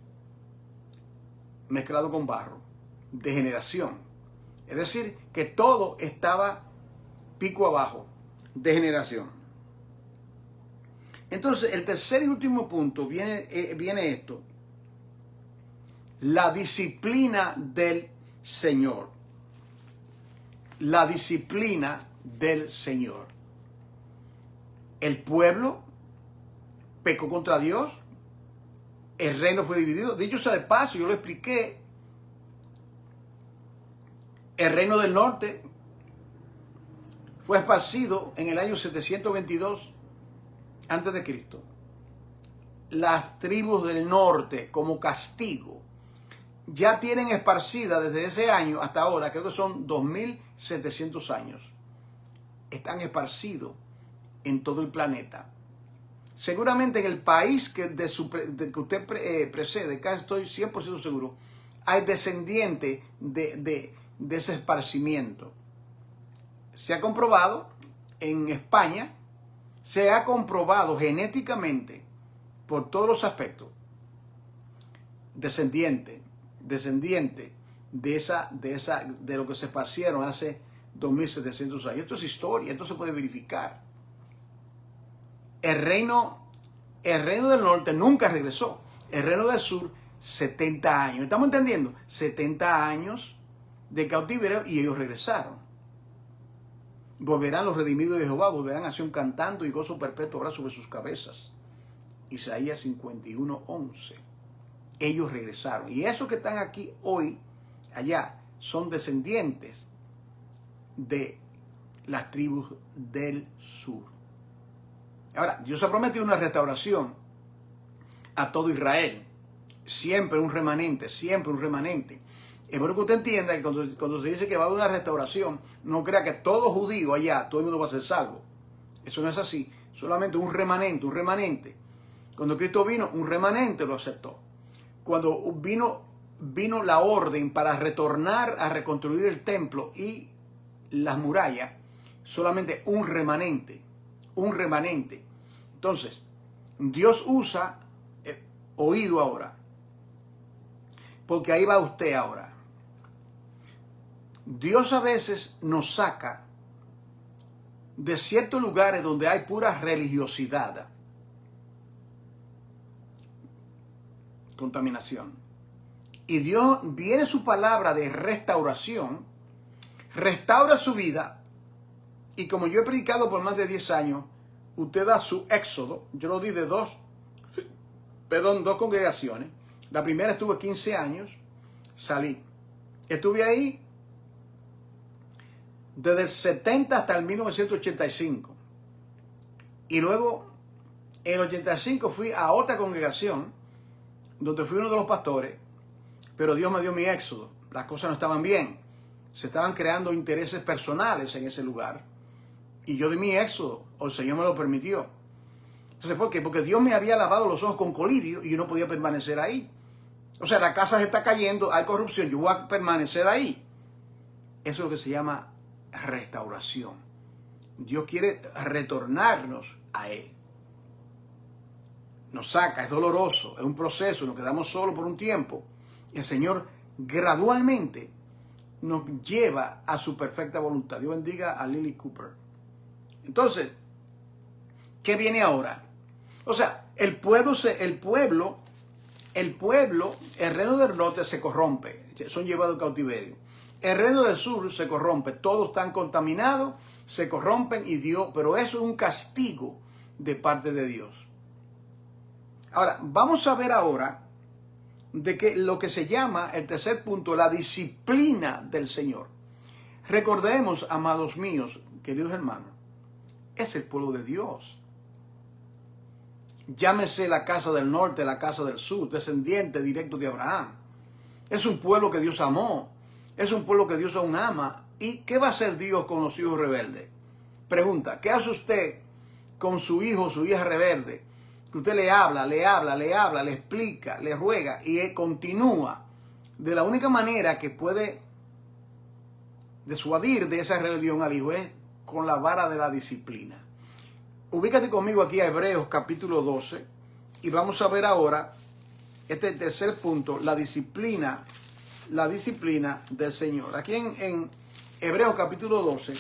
mezclado con barro. Degeneración. Es decir, que todo estaba pico abajo. Degeneración. Entonces, el tercer y último punto viene esto. La disciplina del Señor. La disciplina del Señor. El pueblo pecó contra Dios. El reino fue dividido. Dicho sea de paso, yo lo expliqué. El reino del norte fue esparcido en el año 722 antes de Cristo. Las tribus del norte, como castigo, ya tienen esparcida desde ese año hasta ahora, creo que son 2700 años. Están esparcidos en todo el planeta. Seguramente en el país que usted precede, casi estoy 100% seguro, hay descendientes de ese esparcimiento. Se ha comprobado en España, se ha comprobado genéticamente por todos los aspectos, descendiente de lo que se esparcieron hace 2700 años. Esto es historia, esto se puede verificar. El reino del norte nunca regresó. El reino del sur, 70 años. ¿Estamos entendiendo? 70 años de cautiverio y ellos regresaron. Volverán los redimidos de Jehová, volverán a Sion cantando y gozo perpetuo habrá sobre sus cabezas. Isaías 51:11. Ellos regresaron. Y esos que están aquí hoy, allá, son descendientes de las tribus del sur. Ahora, Dios ha prometido una restauración a todo Israel. Siempre un remanente, siempre un remanente. Es bueno que usted entienda que cuando se dice que va a haber una restauración, no crea que todo judío allá, todo el mundo va a ser salvo. Eso no es así. Solamente un remanente, un remanente. Cuando Cristo vino, un remanente lo aceptó. Cuando vino la orden para retornar a reconstruir el templo y las murallas, solamente un remanente, un remanente. Entonces, Dios usa oído ahora, porque ahí va usted ahora. Dios a veces nos saca de ciertos lugares donde hay pura religiosidad, contaminación. Y Dios viene su palabra de restauración, restaura su vida. Y como yo he predicado por más de 10 años, usted da su éxodo. Yo lo di de dos congregaciones. La primera estuve 15 años, salí. Estuve ahí desde el 70 hasta el 1985. Y luego, en el 85 fui a otra congregación, donde fui uno de los pastores, pero Dios me dio mi éxodo. Las cosas no estaban bien. Se estaban creando intereses personales en ese lugar. Y yo di mi éxodo, o el Señor me lo permitió. Entonces, ¿por qué? Porque Dios me había lavado los ojos con colirio y yo no podía permanecer ahí. O sea, la casa se está cayendo, hay corrupción, yo voy a permanecer ahí. Eso es lo que se llama restauración. Dios quiere retornarnos a Él. Nos saca, es doloroso, es un proceso, nos quedamos solos por un tiempo. Y el Señor gradualmente nos lleva a su perfecta voluntad. Dios bendiga a Lily Cooper. Entonces, ¿qué viene ahora? O sea, el reino del norte se corrompe, son llevados a cautiverio. El reino del sur se corrompe, todos están contaminados, se corrompen y Dios, pero eso es un castigo de parte de Dios. Ahora, vamos a ver ahora de que lo que se llama, el tercer punto, la disciplina del Señor. Recordemos, amados míos, queridos hermanos, es el pueblo de Dios. Llámese la casa del norte, la casa del sur, descendiente directo de Abraham. Es un pueblo que Dios amó, es un pueblo que Dios aún ama. ¿Y qué va a hacer Dios con los hijos rebeldes? Pregunta, ¿qué hace usted con su hijo o su hija rebelde? Que usted le habla, le explica, le ruega y él continúa. De la única manera que puede disuadir de esa rebelión al hijo es con la vara de la disciplina. Ubícate conmigo aquí a Hebreos capítulo 12 y vamos a ver ahora este tercer punto, la disciplina del Señor. Aquí en Hebreos capítulo 12,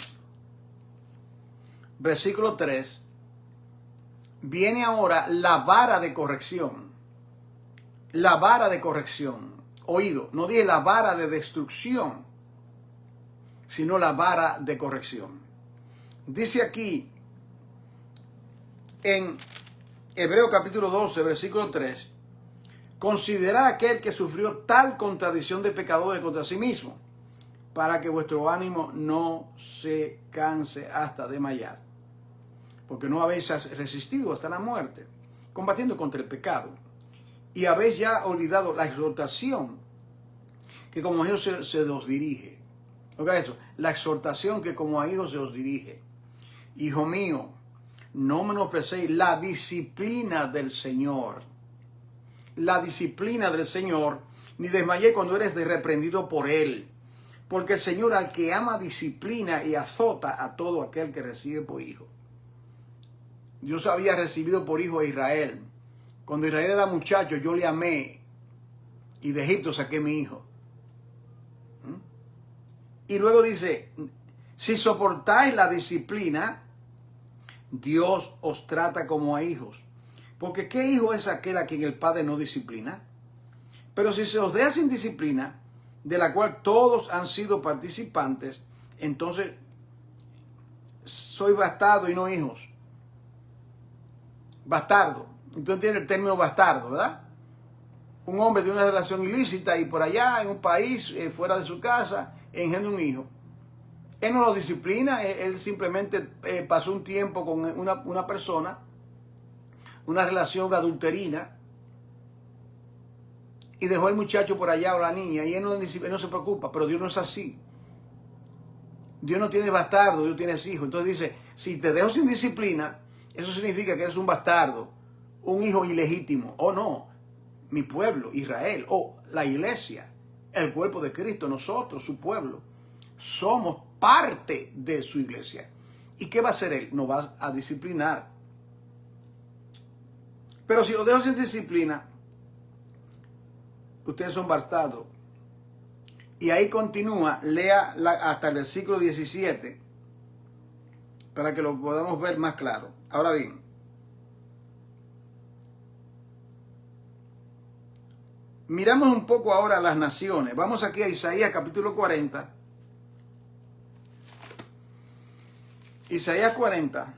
versículo 3, viene ahora la vara de corrección. La vara de corrección. Oído, no dije la vara de destrucción, sino la vara de corrección. Dice aquí en Hebreos capítulo 12, versículo 3, considera aquel que sufrió tal contradicción de pecadores contra sí mismo, para que vuestro ánimo no se canse hasta desmayar, porque no habéis resistido hasta la muerte, combatiendo contra el pecado, y habéis ya olvidado la exhortación que como a hijos se os dirige. Oiga eso, la exhortación que como a hijos se os dirige. Hijo mío, no menosprecéis la disciplina del Señor. La disciplina del Señor, ni desmayé cuando eres reprendido por Él. Porque el Señor al que ama disciplina y azota a todo aquel que recibe por hijo. Dios había recibido por hijo a Israel. Cuando Israel era muchacho, yo le amé y de Egipto saqué mi hijo. Y luego dice, si soportáis la disciplina, Dios os trata como a hijos. Porque ¿qué hijo es aquel a quien el padre no disciplina? Pero si se os deja sin disciplina, de la cual todos han sido participantes, entonces soy bastardo y no hijos. Bastardo. Entonces tiene el término bastardo, ¿verdad? Un hombre de una relación ilícita y por allá en un país, fuera de su casa, engendra un hijo. Él no lo disciplina, él simplemente pasó un tiempo con una persona, una relación adulterina, y dejó al muchacho por allá o la niña, y él no se preocupa, pero Dios no es así. Dios no tiene bastardo, Dios tiene hijos. Entonces dice, si te dejo sin disciplina, eso significa que eres un bastardo, un hijo ilegítimo. O no, mi pueblo, Israel, o la iglesia, el cuerpo de Cristo, nosotros, su pueblo, somos parte de su iglesia. ¿Y qué va a hacer él? Nos va a disciplinar. Pero si os dejo sin disciplina, ustedes son bastardos. Y ahí continúa, lea hasta el versículo 17, para que lo podamos ver más claro. Ahora bien, miramos un poco ahora a las naciones. Vamos aquí a Isaías capítulo 40. Isaías 40.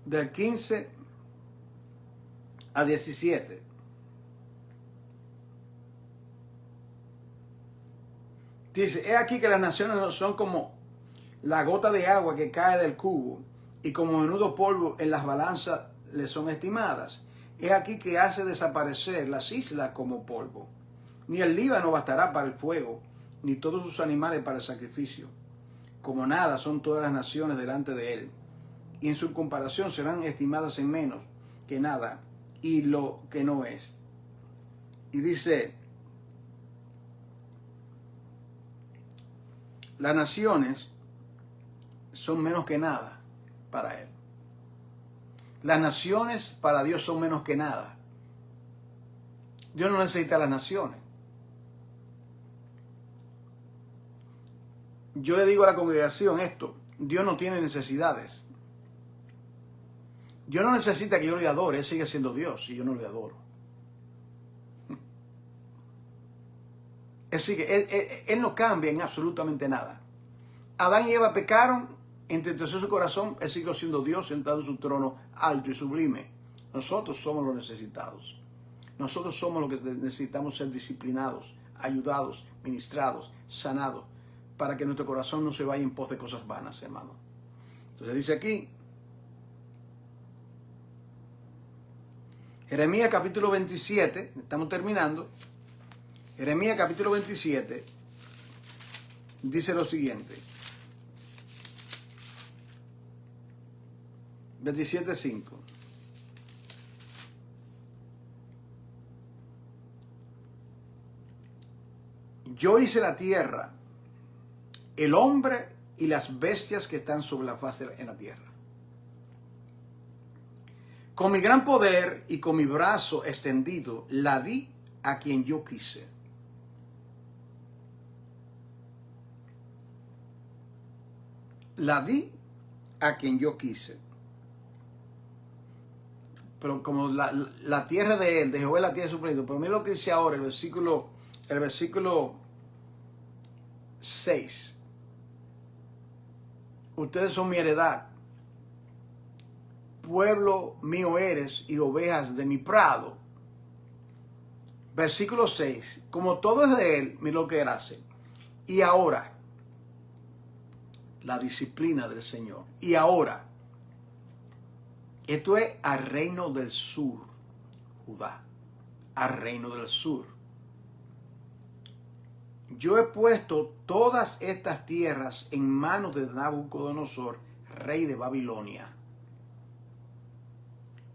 Del 15 a 17. Dice, he aquí que las naciones son como la gota de agua que cae del cubo, y como menudo polvo en las balanzas le son estimadas. He aquí que hace desaparecer las islas como polvo. Ni el Líbano bastará para el fuego, ni todos sus animales para el sacrificio. Como nada son todas las naciones delante de él, y en su comparación serán estimadas en menos que nada, y lo que no es. Y dice, las naciones son menos que nada para él. Las naciones para Dios son menos que nada. Dios no necesita las naciones. Yo le digo a la congregación esto: Dios no tiene necesidades. Dios no necesita que yo le adore. Él sigue siendo Dios y yo no le adoro. Él no cambia en absolutamente nada. Adán y Eva pecaron, entristeció su corazón. Él siguió siendo Dios sentado en su trono alto y sublime. Nosotros somos los necesitados. Nosotros somos los que necesitamos ser disciplinados, ayudados, ministrados, sanados, para que nuestro corazón no se vaya en pos de cosas vanas, hermano. Entonces dice aquí, Jeremías capítulo 27, estamos terminando. Jeremías capítulo 27 dice lo siguiente. 27:5. Yo hice la tierra, el hombre y las bestias que están sobre la faz en la tierra. Con mi gran poder y con mi brazo extendido, la di a quien yo quise. La di a quien yo quise. Pero como la tierra de él, de Jehová es la tierra de su plenitud. Pero mira lo que dice ahora el versículo 6. Ustedes son mi heredad. Pueblo mío eres y ovejas de mi prado. Versículo 6. Como todo es de él, mira lo que él hace. Y ahora, la disciplina del Señor. Y ahora, esto es al reino del sur, Judá. Al reino del sur. Yo he puesto todas estas tierras en manos de Nabucodonosor, rey de Babilonia.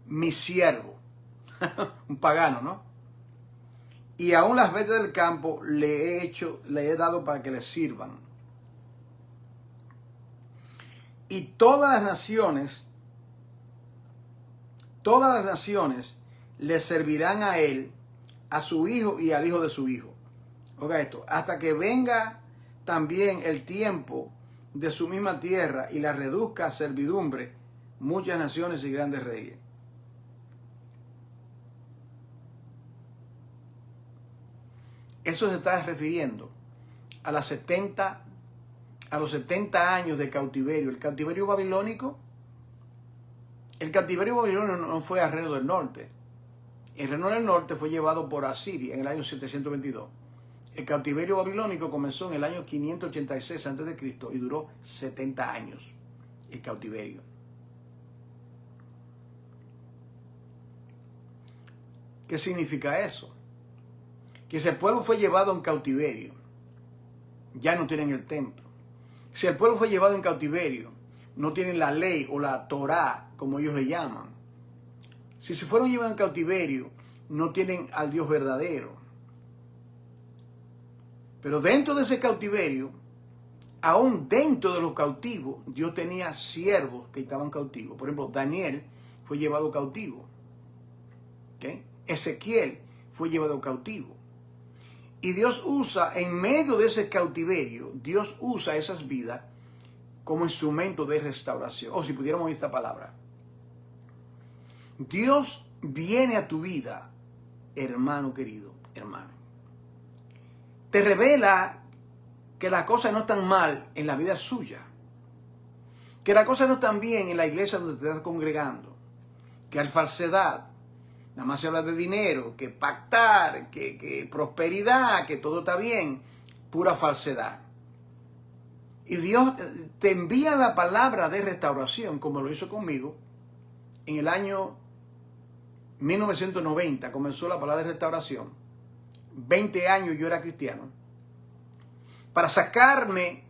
Mi siervo, un pagano, ¿no? Y aún las bestias del campo le he dado para que le sirvan. Y todas las naciones le servirán a él, a su hijo y al hijo de su hijo. Oiga esto, hasta que venga también el tiempo de su misma tierra y la reduzca a servidumbre muchas naciones y grandes reyes. Eso se está refiriendo a los 70 años de cautiverio. El cautiverio babilónico no fue al Reino del Norte. El Reino del Norte fue llevado por Asiria en el año 722. El cautiverio babilónico comenzó en el año 586 a.C. y duró 70 años. El cautiverio. ¿Qué significa eso? Que si el pueblo fue llevado en cautiverio, ya no tienen el templo. Si el pueblo fue llevado en cautiverio, no tienen la ley o la Torá, como ellos le llaman. Si se fueron llevados en cautiverio, no tienen al Dios verdadero. Pero dentro de ese cautiverio, aún dentro de los cautivos, Dios tenía siervos que estaban cautivos. Por ejemplo, Daniel fue llevado cautivo. ¿Okay? Ezequiel fue llevado cautivo. Y Dios usa, en medio de ese cautiverio, Dios usa esas vidas como instrumento de restauración. O si pudiéramos oír esta palabra. Dios viene a tu vida, hermano querido, hermano. Te revela que las cosas no están mal en la vida suya. Que las cosas no están bien en la iglesia donde te estás congregando. Que hay falsedad. Nada más se habla de dinero, que pactar, que prosperidad, que todo está bien. Pura falsedad. Y Dios te envía la palabra de restauración, como lo hizo conmigo. En el año 1990 comenzó la palabra de restauración. 20 años yo era cristiano. Para sacarme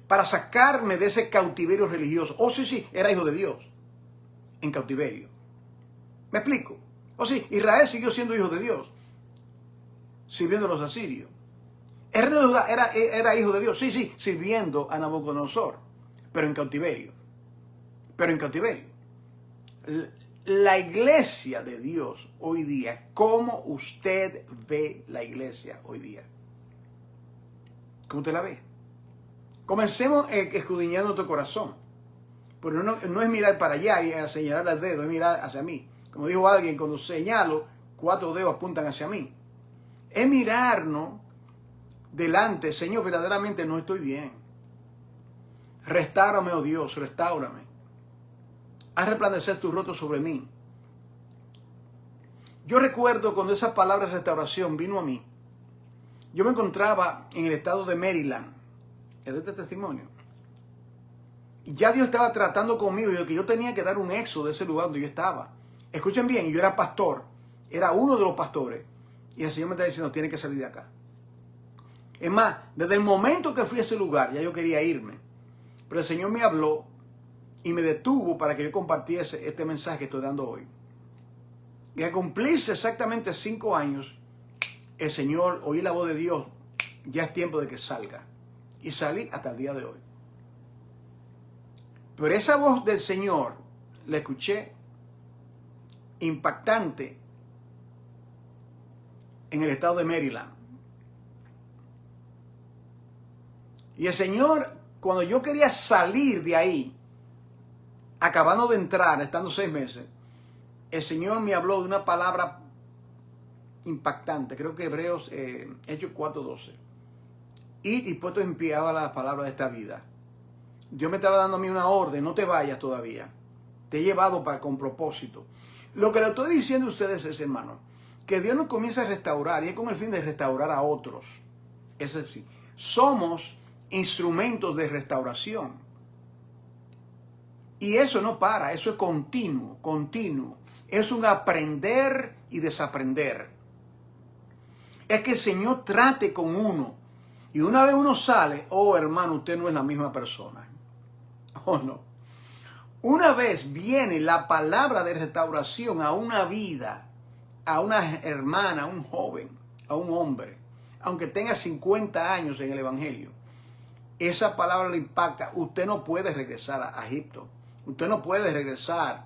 de ese cautiverio religioso. Oh, sí, era hijo de Dios. En cautiverio. ¿Me explico? Oh, sí, Israel siguió siendo hijo de Dios. Sirviendo a los asirios. El rey de Judá era hijo de Dios. Sí, sirviendo a Nabucodonosor. Pero en cautiverio. La iglesia de Dios hoy día, ¿cómo usted ve la iglesia hoy día? ¿Cómo usted la ve? Comencemos escudriñando nuestro corazón. Pero no es mirar para allá y señalar el dedo, es mirar hacia mí. Como dijo alguien, cuando señalo, 4 dedos apuntan hacia mí. Es mirarnos delante, Señor, verdaderamente no estoy bien. Restáurame, oh Dios, restáurame. Haz resplandecer tu rostro sobre mí. Yo recuerdo cuando esa palabra de restauración vino a mí. Yo me encontraba en el estado de Maryland. ¿Es este testimonio? Y ya Dios estaba tratando conmigo y que yo tenía que dar un éxodo de ese lugar donde yo estaba. Escuchen bien, yo era pastor. Era uno de los pastores. Y el Señor me estaba diciendo, tiene que salir de acá. Es más, desde el momento que fui a ese lugar, ya yo quería irme. Pero el Señor me habló y me detuvo para que yo compartiese este mensaje que estoy dando hoy. Y al cumplirse exactamente 5 años, el Señor, oí la voz de Dios, ya es tiempo de que salga. Y salí hasta el día de hoy. Pero esa voz del Señor, la escuché impactante en el estado de Maryland. Y el Señor, cuando yo quería salir de ahí, acabando de entrar, estando 6 meses, el Señor me habló de una palabra impactante. Creo que Hechos 4:12. Y dispuesto en pie a la palabra de esta vida. Dios me estaba dando a mí una orden, no te vayas todavía. Te he llevado con propósito. Lo que le estoy diciendo a ustedes es, hermano, que Dios nos comienza a restaurar y es con el fin de restaurar a otros. Es decir, somos instrumentos de restauración. Y eso no para, eso es continuo. Es un aprender y desaprender. Es que el Señor trate con uno. Y una vez uno sale, oh hermano, usted no es la misma persona. Oh no. Una vez viene la palabra de restauración a una vida, a una hermana, a un joven, a un hombre, aunque tenga 50 años en el Evangelio, esa palabra le impacta. Usted no puede regresar a Egipto. Usted no puede regresar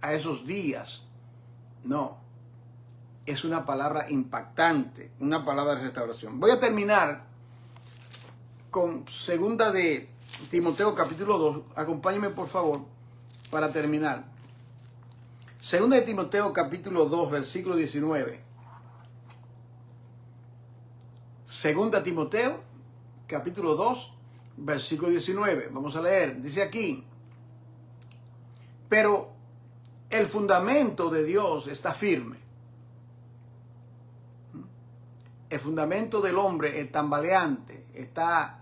a esos días. No. Es una palabra impactante, una palabra de restauración. Voy a terminar con 2 de Timoteo capítulo 2. Acompáñenme por favor para terminar. 2 de Timoteo capítulo 2 versículo 19. 2 de Timoteo capítulo 2 versículo 19. Vamos a leer. Dice aquí: pero el fundamento de Dios está firme. El fundamento del hombre es tambaleante, está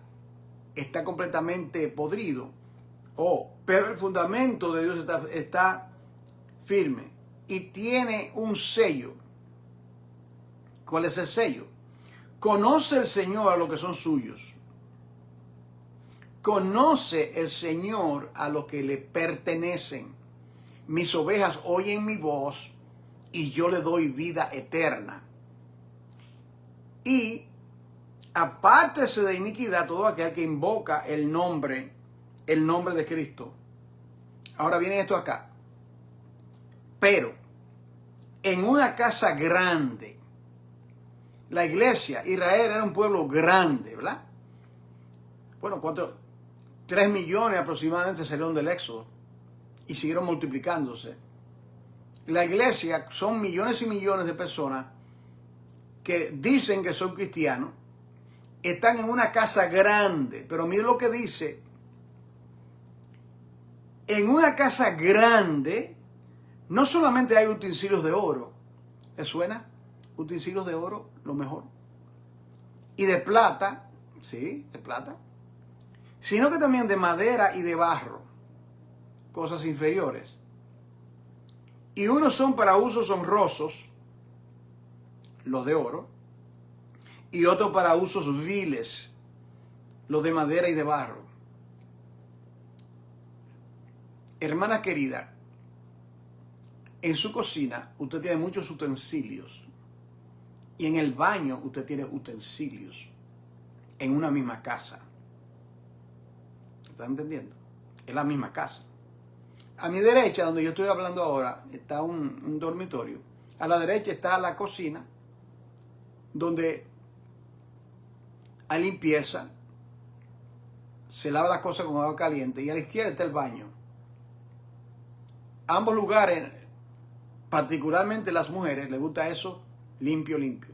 completamente podrido. Pero el fundamento de Dios está firme y tiene un sello. ¿Cuál es el sello? Conoce el Señor a los que son suyos. Conoce el Señor a los que le pertenecen. Mis ovejas oyen mi voz y yo le doy vida eterna. Y apártese de iniquidad todo aquel que invoca el nombre de Cristo. Ahora viene esto acá. Pero en una casa grande, la iglesia, Israel era un pueblo grande, ¿verdad? Bueno, 3 millones aproximadamente salieron del Éxodo y siguieron multiplicándose. La iglesia son millones y millones de personas que dicen que son cristianos, están en una casa grande, pero mire lo que dice. En una casa grande no solamente hay utensilios de oro, ¿les suena? Utensilios de oro, lo mejor. Y de plata, sí, de plata. Sino que también de madera y de barro, cosas inferiores. Y unos son para usos honrosos, los de oro, y otros para usos viles, los de madera y de barro. Hermana querida, en su cocina usted tiene muchos utensilios y en el baño usted tiene utensilios en una misma casa. ¿Están entendiendo? Es la misma casa. A mi derecha, donde yo estoy hablando ahora, está un dormitorio. A la derecha está la cocina, donde hay limpieza, se lava la cosa con agua caliente, y a la izquierda está el baño. Ambos lugares, particularmente las mujeres, les gusta eso limpio, limpio.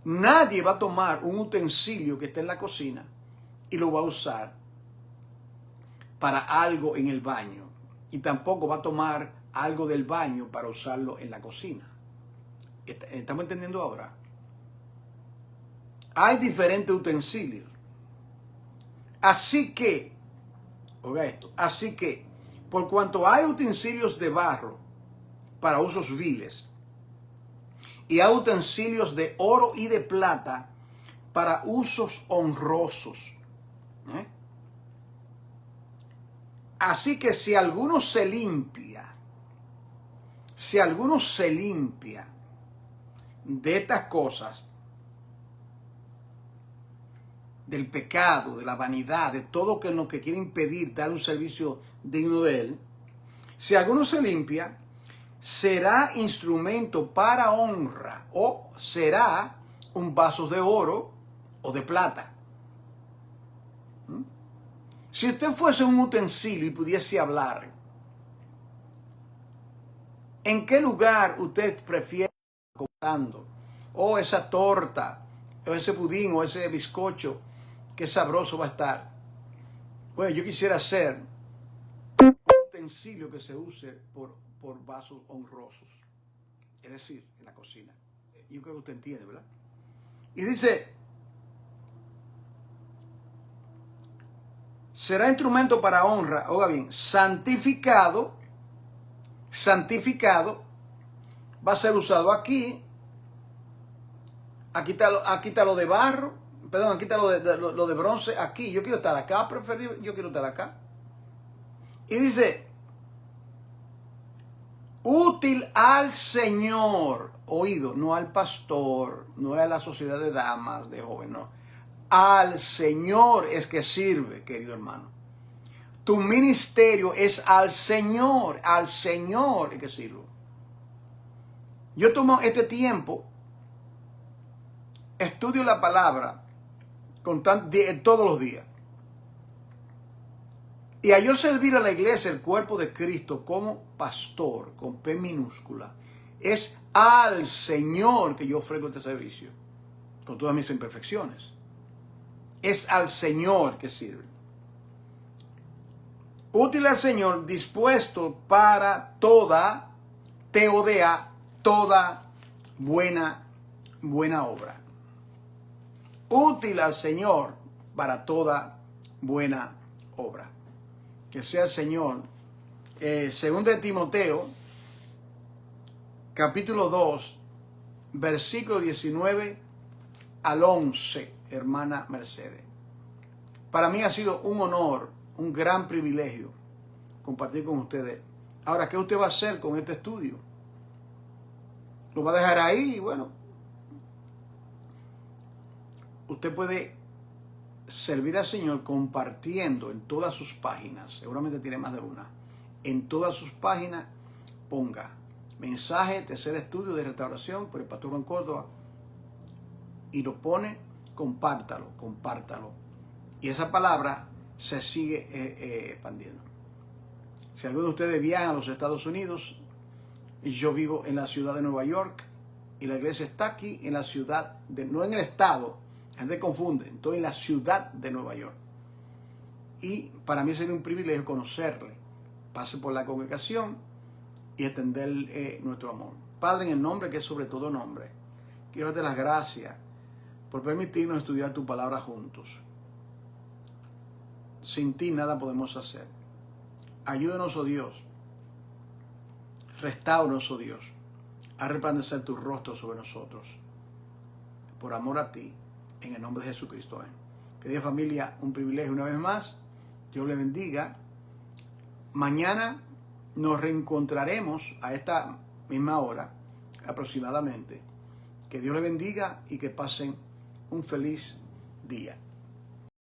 Nadie va a tomar un utensilio que esté en la cocina y lo va a usar para algo en el baño. Y tampoco va a tomar algo del baño para usarlo en la cocina. ¿Estamos entendiendo ahora? Hay diferentes utensilios. Así que, oiga esto, así que, por cuanto hay utensilios de barro para usos viles, y hay utensilios de oro y de plata para usos honrosos. Así que si alguno se limpia de estas cosas, del pecado, de la vanidad, de todo lo que quiere impedir dar un servicio digno de él, si alguno se limpia, será instrumento para honra o será un vaso de oro o de plata. Si usted fuese un utensilio y pudiese hablar, ¿en qué lugar usted prefiere comprando? O esa torta, o ese pudín, o ese bizcocho, qué sabroso va a estar. Bueno, yo quisiera ser un utensilio que se use por vasos honrosos. Es decir, en la cocina. Yo creo que usted entiende, ¿verdad? Y dice, será instrumento para honra, oiga bien, santificado, va a ser usado aquí. Aquí está lo de barro, perdón, aquí está lo de bronce, aquí. Yo quiero estar acá, yo quiero estar acá. Y dice, útil al Señor, oído, no al pastor, no a la sociedad de damas, de jóvenes, no. Al Señor es que sirve, querido hermano. Tu ministerio es al Señor es que sirve. Yo tomo este tiempo, estudio la palabra todos los días. Y a yo servir a la iglesia, el cuerpo de Cristo, como pastor, con P minúscula, es al Señor que yo ofrezco este servicio, con todas mis imperfecciones. Es al Señor que sirve. Útil al Señor, dispuesto para toda, teodea, toda buena obra. Útil al Señor para toda buena obra. Que sea el Señor. Según de Timoteo, capítulo 2, versículo 19 al 11, hermana Mercedes. Para mí ha sido un honor, un gran privilegio compartir con ustedes. Ahora, ¿qué usted va a hacer con este estudio? ¿Lo va a dejar ahí? Bueno, usted puede servir al Señor compartiendo en todas sus páginas. Seguramente tiene más de una. En todas sus páginas ponga mensaje, tercer estudio de restauración por el pastor Juan Córdoba, y lo pone, compártalo. Y esa palabra se sigue expandiendo. Si alguno de ustedes viaja a los Estados Unidos, yo vivo en la ciudad de Nueva York y la iglesia está aquí en la ciudad, no en el estado, la gente confunde, estoy en la ciudad de Nueva York. Y para mí sería un privilegio conocerle. Pase por la congregación y extender nuestro amor. Padre, en el nombre que es sobre todo nombre, quiero darte las gracias por permitirnos estudiar tu palabra juntos. Sin ti nada podemos hacer. Ayúdanos, oh Dios. Restauranos, oh Dios, a resplandecer tu rostro sobre nosotros. Por amor a ti, en el nombre de Jesucristo. Amén. Que Dios, familia, un privilegio una vez más. Dios le bendiga. Mañana nos reencontraremos a esta misma hora, aproximadamente. Que Dios le bendiga y que pasen un feliz día.